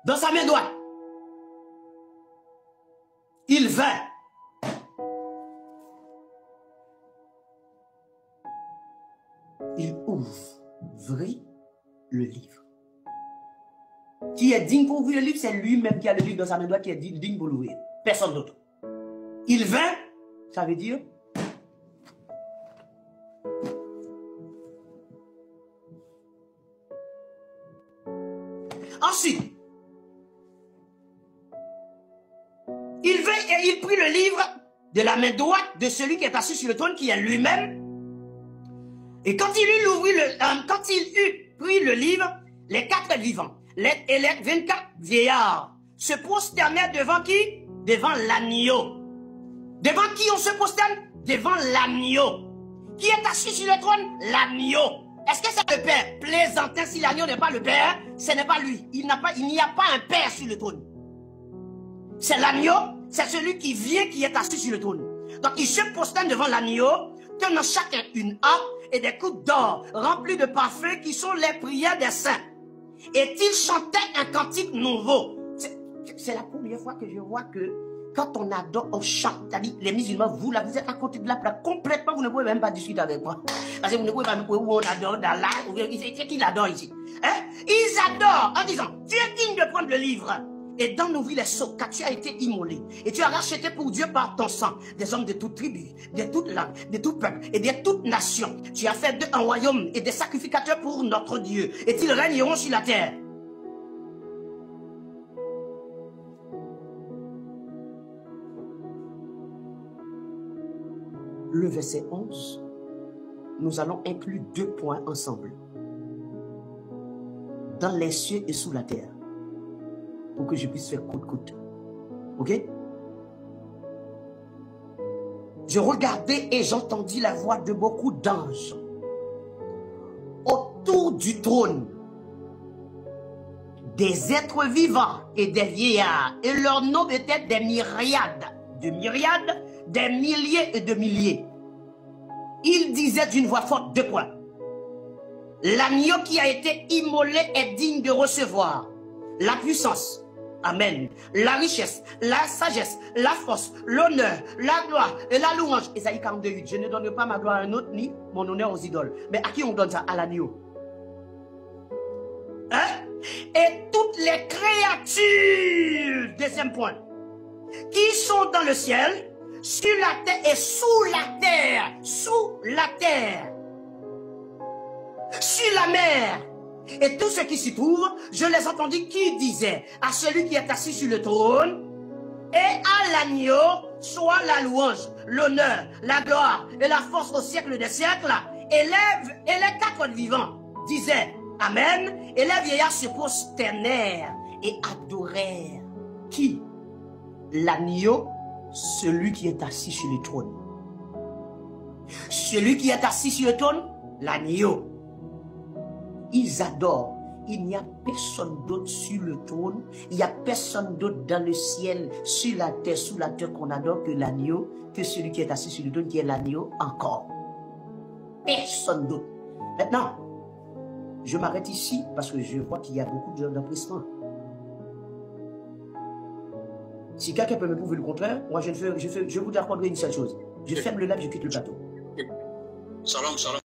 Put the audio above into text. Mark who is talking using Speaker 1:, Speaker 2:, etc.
Speaker 1: dans sa main droite. Il vint. Il ouvrit le livre. Qui est digne pour ouvrir le livre, c'est lui-même qui a le livre dans sa main droite qui est digne pour l'ouvrir. Personne d'autre. Il vint, ça veut dire ensuite, il vint et il prit le livre de la main droite de celui qui est assis sur le trône, qui est lui-même. Et quand il eut pris le livre, les 4 vivants et les 24 vieillards se prosternèrent devant qui? Devant l'agneau. Devant qui on se prosterne? Devant l'agneau. Qui est assis sur le trône? L'agneau. Est-ce que c'est le Père? Plaisantin, si l'agneau n'est pas le Père, ce n'est pas lui. Il n'y a pas un Père sur le trône. C'est l'agneau, c'est celui qui vient, qui est assis sur le trône. Donc il se prosterne devant l'agneau, tenant chacun une harpe et des coupes d'or remplies de parfums qui sont les prières des saints. Et il chantait un cantique nouveau. C'est la première fois que je vois que quand on adore, on chante. C'est-à-dire, les musulmans, vous là, vous êtes à côté de la plaque. Complètement, vous ne pouvez même pas discuter avec moi. Parce que vous ne pouvez pas me dire où on adore d'Allah. C'est qui l'adore ici? Hein? Ils adorent en disant, tu es digne de prendre le livre. Et d'en ouvrir les seaux, car tu as été immolé. Et tu as racheté pour Dieu par ton sang des hommes de toute tribu, de toute langue, de tout peuple et de toute nation. Tu as fait d'eux un royaume et des sacrificateurs pour notre Dieu. Et ils régneront sur la terre. Le verset 11, nous allons inclure 2 points ensemble. Dans les cieux et sous la terre. Pour que je puisse faire côte-côte. Ok? Je regardais et j'entendis la voix de beaucoup d'anges autour du trône, des êtres vivants et des vieillards, et leur nom était des myriades, des milliers et de milliers. Ils disaient d'une voix forte 2 points. L'agneau qui a été immolé est digne de recevoir la puissance. Amen. La richesse, la sagesse, la force, l'honneur, la gloire et la louange. Ésaïe 42:8. Je ne donne pas ma gloire à un autre ni mon honneur aux idoles. Mais à qui on donne ça? À l'agneau. Hein? Et toutes les créatures, 2e point, qui sont dans le ciel, sur la terre et sous la terre, sur la mer, et tout ce qui s'y trouve, je les entendis qui disaient à celui qui est assis sur le trône et à l'agneau soit la louange, l'honneur, la gloire et la force au siècle des siècles. Et les 4 vivants disaient Amen. Et les vieillards se prosternèrent et adorèrent qui? L'agneau, celui qui est assis sur le trône. Celui qui est assis sur le trône, l'agneau. Ils adorent. Il n'y a personne d'autre sur le trône. Il n'y a personne d'autre dans le ciel, sur la terre, sous la terre qu'on adore que l'agneau, que celui qui est assis sur le trône, qui est l'agneau encore. Personne d'autre. Maintenant, je m'arrête ici parce que je vois qu'il y a beaucoup d'empressement. Si quelqu'un peut me prouver le contraire, moi je vous accorderai une seule chose. Je ferme le live, je quitte le plateau.
Speaker 2: Salam, salam.